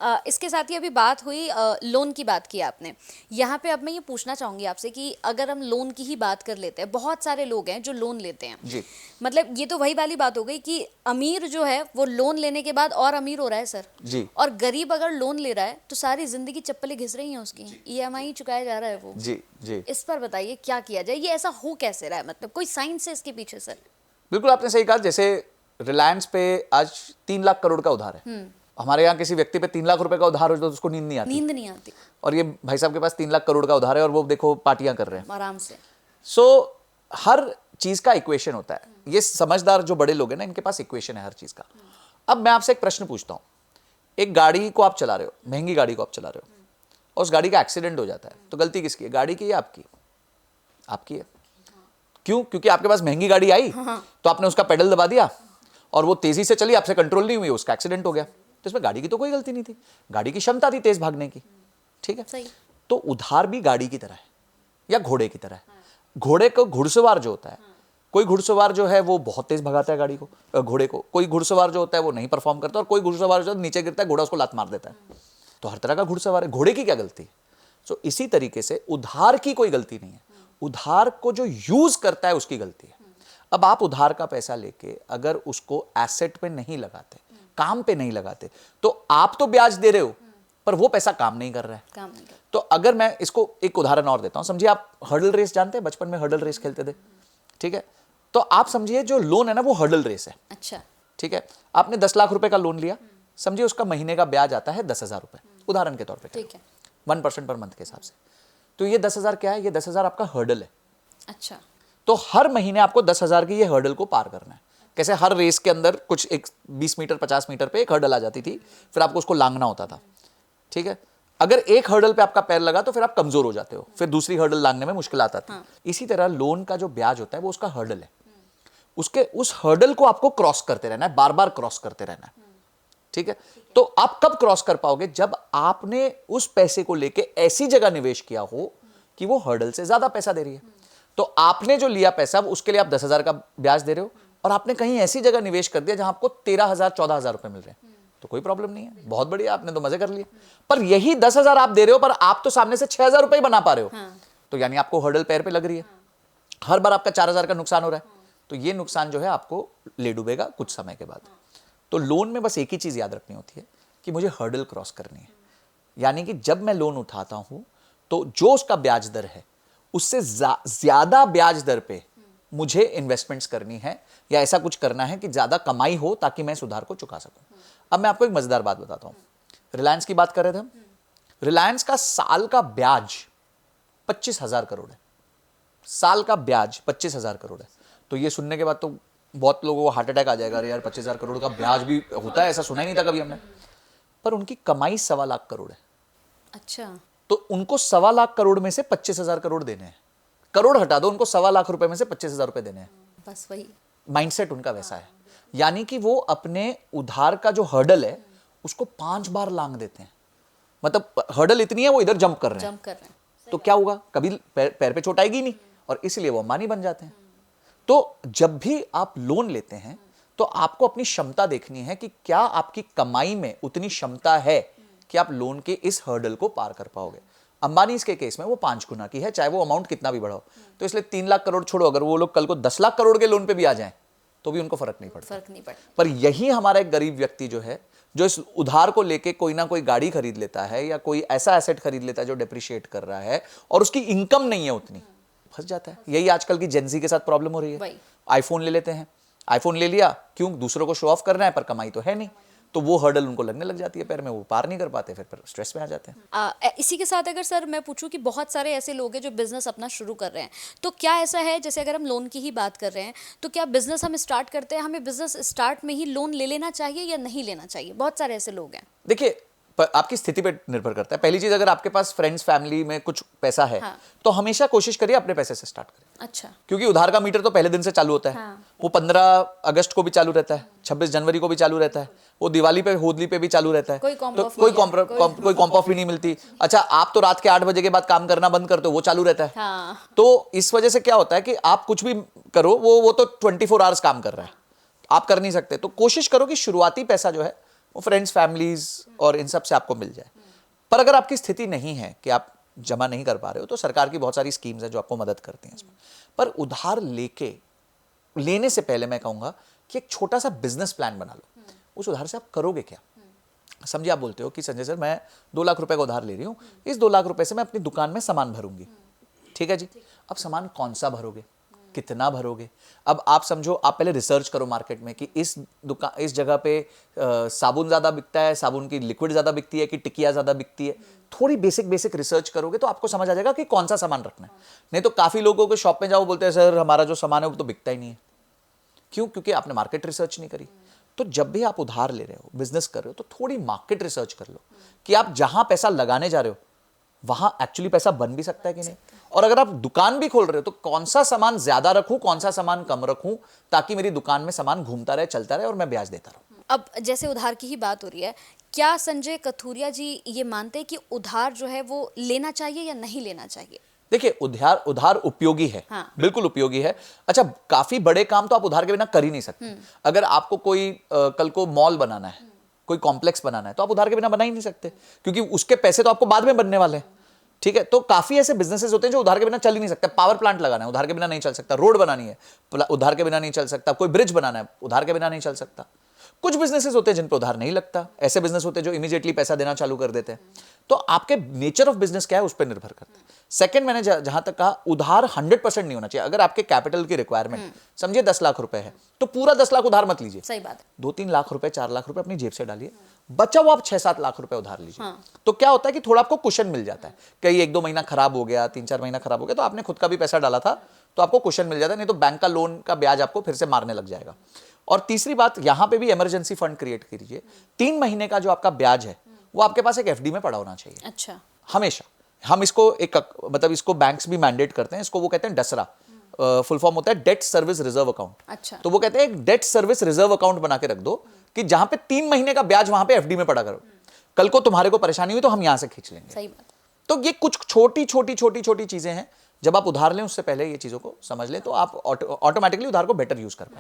इसके साथ ही अभी बात हुई लोन की बात की आपने। यहाँ पे अब मैं ये पूछना चाहूँगी आपसे कि अगर हम लोन की ही बात कर लेते हैं, बहुत सारे लोग हैं जो लोन लेते हैं जी। मतलब ये तो वही वाली बात हो गई कि अमीर जो है वो लोन लेने के बाद और अमीर हो रहा है सर जी। और गरीब अगर लोन ले रहा है तो सारी जिंदगी चप्पलें घिस रही हैं उसकी, ईएमआई चुकाया जा रहा है वो। जी। जी। इस पर बताइए क्या किया जाए, ये ऐसा हो कैसे रहा है, मतलब कोई साइंस है इसके पीछे सर? बिल्कुल आपने सही कहा। जैसे रिलायंस पे आज 3 लाख करोड़ का उधार है। हमारे यहाँ किसी व्यक्ति पे 3 लाख रुपए का उधार हो तो उसको नींद नहीं आती। नींद नहीं आती। और ये भाई साहब के पास 3 लाख करोड़ का उधार है और वो देखो पार्टियां कर रहे हैं आराम से। हर चीज का इक्वेशन होता है। ये समझदार जो बड़े लोग हैं ना, इनके पास इक्वेशन है हर चीज का। अब मैं आपसे एक प्रश्न पूछता हूं। एक गाड़ी को आप चला रहे हो, महंगी गाड़ी को आप चला रहे हो और उस गाड़ी का एक्सीडेंट हो जाता है, तो गलती किसकी है? गाड़ी की या आपकी? आपकी है। क्यों? क्योंकि आपके पास महंगी गाड़ी आई तो आपने उसका पेडल दबा दिया और वो तेजी से चली, आपसे कंट्रोल नहीं हुई, उसका एक्सीडेंट हो गया। तो इसमें गाड़ी की तो कोई गलती नहीं थी, गाड़ी की क्षमता थी तेज भागने की। ठीक है, सही। तो उधार भी गाड़ी की तरह है या घोड़े की तरह है। घोड़े को घुड़सवार जो होता है, कोई घुड़सवार जो है वो बहुत तेज भगाता है गाड़ी को, घोड़े को। कोई घुड़सवार जो होता है वो नहीं परफॉर्म करता, और कोई घुड़सवार जो नीचे गिरता है घोड़ा उसको लात मार देता है। तो हर तरह का घुड़सवार है, घोड़े की क्या गलती है? तो इसी तरीके से उधार की कोई गलती नहीं है, उधार को जो यूज करता है उसकी गलती है। अब आप उधार का पैसा लेके अगर उसको एसेट पे नहीं लगाते, काम पे नहीं लगाते, तो आप तो ब्याज दे रहे हो पर वो पैसा काम नहीं कर रहा है। काम नहीं कर। तो अगर मैं इसको एक उदाहरण और देता हूं, समझिए आप हर्डल रेस जानते हैं, बचपन में हर्डल रेस खेलते थे। ठीक है, तो आप समझिए जो लोन है ना वो हर्डल रेस है। अच्छा। ठीक है, आपने 10 लाख रुपए का लोन लिया, समझिए उसका महीने का ब्याज आता है 10,000 रुपए, उदाहरण के तौर पे। ठीक है। 1% पर मंथ के हिसाब से। तो ये 10,000 क्या है? ये 10,000 आपका हर्डल है। अच्छा। तो हर महीने आपको 10,000 की ये हर्डल को पार करना है। कैसे? हर रेस के अंदर कुछ एक 20 मीटर 50 मीटर पे एक हर्डल आ जाती थी, फिर आपको उसको लांघना होता था। ठीक है, अगर एक हर्डल पे आपका पैर लगा तो फिर आप कमजोर हो जाते हो, फिर दूसरी हर्डल लांघने में मुश्किल आता थी। इसी तरह लोन का जो ब्याज होता है वो उसका हर्डल है, उसके उस हर्डल को आपको क्रॉस करते रहना है, बार बार क्रॉस करते रहना है। ठीक है, तो आप कब क्रॉस कर पाओगे? जब आपने उस पैसे को लेके ऐसी जगह निवेश किया हो कि वो हर्डल से ज्यादा पैसा दे रही है। तो आपने जो लिया पैसा उसके लिए आप 10,000 का ब्याज दे रहे हो, और आपने कहीं ऐसी जगह निवेश कर दिया जहां आपको 13,000 14,000 रुपए मिल रहे हैं, तो कोई प्रॉब्लम नहीं है, बहुत बढ़िया, आपने तो मजे कर लिए। पर यही 10,000 आप दे रहे हो पर आप तो सामने से 6,000 रुपए ही बना पा रहे हो। तो यानी आपको हर्डल पैर पे लग रही है, हर बार आपका 4,000 का नुकसान हो रहा है। तो ये नुकसान जो है आपको ले डूबेगा कुछ समय के बाद। तो लोन में बस एक ही चीज याद रखनी होती है कि मुझे हर्डल क्रॉस करनी है। यानी कि जब मैं लोन उठाता हूं तो जो उसका ब्याज दर है उससे ज्यादा ब्याज दर पे मुझे इन्वेस्टमेंट्स करनी है, या ऐसा कुछ करना है कि ज्यादा कमाई हो ताकि मैं सुधार को चुका सकूं। अब मैं आपको एक मजेदार बात बताता हूं। रिलायंस की बात कर रहे थे हम। रिलायंस का साल का ब्याज 25,000 करोड़ है। साल का ब्याज 25,000 करोड़ है। तो ये सुनने के बाद तो बहुत लोगों को हार्ट अटैक आ जाएगा, अरे यार 25,000 करोड़ का ब्याज भी होता है, ऐसा सुना ही नहीं था कभी हमने। पर उनकी कमाई 1.25 करोड़ है। अच्छा। तो उनको 1.25 करोड़ में से 25,000 करोड़ देने हैं। करोड़ हटा दो, उनको 1.25 रुपए में से 25,000 रुपए देने हैं। बस वही माइंडसेट उनका वैसा है। यानी कि वो अपने उधार का जो हर्डल है उसको 5 बार लांघ देते हैं। मतलब हर्डल इतनी है वो इधर जंप कर रहे हैं। तो क्या होगा? कभी पैर पे चोट आएगी नहीं, और इसलिए वो अंबानी बन जाते हैं। तो जब भी आप लोन लेते हैं तो आपको अपनी क्षमता देखनी है कि क्या आपकी कमाई में उतनी क्षमता है कि आप लोन के इस हर्डल को पार कर पाओगे। अंबानी इसके केस में वो 5 गुना की है, चाहे वो अमाउंट कितना भी बढ़ाओ। तो इसलिए 3 लाख करोड़ छोड़ो, अगर वो लोग कल को 10 लाख करोड़ के लोन पे भी आ जाएं तो भी उनको फर्क नहीं पड़ता। पर यही हमारा एक गरीब व्यक्ति जो है, जो इस उधार को लेके कोई ना कोई गाड़ी खरीद लेता है या कोई ऐसा एसेट खरीद लेता है जो डिप्रिशिएट कर रहा है और उसकी इनकम नहीं है उतनी, फंस जाता है। यही आजकल की जेंजी के साथ प्रॉब्लम हो रही है। आईफोन ले लेते हैं, आईफोन ले लिया, क्यों? दूसरों को शो ऑफ करना है, पर कमाई तो है नहीं। तो वो हर्डल उनको लगने लग जाती है पैर में, वो पार नहीं कर पाते, फिर स्ट्रेस में आ जाते हैं। इसी के साथ अगर सर मैं पूछूं कि बहुत सारे ऐसे लोग हैं जो बिजनेस अपना शुरू कर रहे हैं, तो क्या ऐसा है, जैसे अगर हम लोन की ही बात कर रहे हैं, तो क्या बिजनेस हम स्टार्ट करते हैं, हमें बिजनेस स्टार्ट में ही लोन ले लेना चाहिए या नहीं लेना चाहिए? बहुत सारे ऐसे लोग हैं। देखिए, आपकी स्थिति पे निर्भर करता है। पहली चीज, अगर आपके पास फ्रेंड्स फैमिली में कुछ पैसा है, तो हमेशा कोशिश करिए अपने पैसे से स्टार्ट करें। अच्छा। क्योंकि उधार का मीटर तो पहले दिन से चालू होता है। वो 15 अगस्त को भी चालू रहता है, 26 जनवरी को भी चालू रहता है, वो दिवाली पे होली पे भी चालू रहता है। तो कोई कॉम्प ऑफ भी नहीं मिलती। अच्छा, आप तो रात के 8 बजे के बाद काम करना बंद करते हो, वो चालू रहता है। तो इस वजह से क्या होता है कि आप कुछ भी करो, वो तो 24 आवर्स काम कर रहा है, आप कर नहीं सकते। तो कोशिश करो कि शुरुआती पैसा जो है वो फ्रेंड्स, फैमिलीज और इन सब से आपको मिल जाए। पर अगर आपकी स्थिति नहीं है कि आप जमा नहीं कर पा रहे हो, तो सरकार की बहुत सारी स्कीम्स है जो आपको मदद करती हैं इसमें। पर उधार लेने से पहले मैं कहूँगा कि एक छोटा सा बिजनेस प्लान बना लो। उस उधार से आप करोगे क्या? समझिए, आप बोलते हो कि संजय सर मैं 2 लाख रुपए का उधार ले रही हूँ, इस 2 लाख रुपए से मैं अपनी दुकान में सामान भरूंगी। ठीक है जी। अब सामान कौन सा भरोगे, कितना भरोगे? अब आप समझो, आप पहले रिसर्च करो मार्केट में कि इस जगह पे साबुन ज़्यादा बिकता है, साबुन की लिक्विड ज़्यादा बिकती है कि टिकिया ज़्यादा बिकती है। थोड़ी बेसिक रिसर्च करोगे तो आपको समझ आ जाएगा कि कौन सा सामान रखना है। नहीं तो काफ़ी लोगों के शॉप में जाओ, बोलते हैं सर हमारा जो सामान है वो तो बिकता ही नहीं है। क्यों? क्योंकि आपने मार्केट रिसर्च नहीं करी। तो जब भी आप उधार ले रहे हो, बिजनेस कर रहे हो, तो थोड़ी मार्केट रिसर्च कर लो कि आप जहां पैसा लगाने जा रहे हो वहां एक्चुअली पैसा बन भी सकता है कि नहीं। और अगर आप दुकान भी खोल रहे हो तो कौन सा सामान ज्यादा रखूं, कौन सा सामान कम रखूं, ताकि मेरी दुकान में सामान घूमता रहे, चलता रहे और मैं ब्याज देता रहूं। अब जैसे उधार की ही बात हो रही है, क्या संजय कथूरिया जी ये मानते हैं कि उधार जो है वो लेना चाहिए या नहीं लेना चाहिए? देखिए, उधार उपयोगी है। हाँ। बिल्कुल उपयोगी है। अच्छा, काफी बड़े काम तो आप उधार के बिना कर ही नहीं सकते। अगर आपको कोई कल को मॉल बनाना है, कोई कॉम्प्लेक्स बनाना है, तो आप उधार के बिना बना ही नहीं सकते, क्योंकि उसके पैसे तो आपको बाद में बनने वाले हैं। ठीक है, तो काफी ऐसे बिजनेसेस होते हैं जो उधार के बिना चल ही नहीं सकते। पावर प्लांट लगाना है, उधार के बिना नहीं चल सकता। रोड बनानी है, उधार के बिना नहीं चल सकता। कोई ब्रिज बनाना है, उधार के बिना नहीं चल सकता। कुछ बिजनेसेस होते हैं जिन पर उधार नहीं लगता। ऐसे बिजनेस होते हैं जो इमीडिएटली पैसा देना चालू कर देते हैं। तो आपके नेचर ऑफ बिजनेस क्या है उस पर निर्भर करता है। सेकंड, मैंने जहां तक कहा, उधार 100% नहीं होना चाहिए। अगर आपके कैपिटल की रिक्वायरमेंट समझिए 10 लाख रुपए है, तो पूरा 10 लाख उधार मत लीजिए। सही बात है। 2-3 लाख रुपए, 4 लाख रुपए अपनी जेब से डालिए, बचा वो आप 6-7 लाख रुपए उधार लीजिए। तो क्या होता है कि थोड़ा आपको कुशन मिल जाता है। कहीं 1-2 महीना खराब हो गया, 3-4 महीना खराब हो गया, तो आपने खुद का भी पैसा डाला था, तो आपको कुशन मिल जाता है। नहीं तो बैंक का लोन का ब्याज आपको फिर से मारने लग जाएगा। और तीसरी बात, यहां पे भी इमरजेंसी फंड क्रिएट कीजिए। 3 महीने का जो आपका ब्याज है वो आपके पास एक एफडी में पड़ा होना चाहिए। अच्छा। हमेशा। हम इसको मतलब इसको बैंक्स भी मैंडेट करते हैं, इसको वो कहते हैं डसरा। फुल फॉर्म होता है डेट सर्विस रिजर्व अकाउंट। अच्छा। तो वो कहते हैं एक डेट सर्विस रिजर्व अकाउंट बना के रख दो कि जहां पे 3 महीने का ब्याज वहां पे एफडी में पड़ा करो। कल को तुम्हारे को परेशानी हुई तो हम यहां से खींच लेंगे। सही बात। तो ये कुछ छोटी चीजें हैं। जब आप उधार लें उससे पहले ये चीजों को समझ लें, तो आप ऑटोमेटिकली उधार को बेटर यूज कर पाएंगे।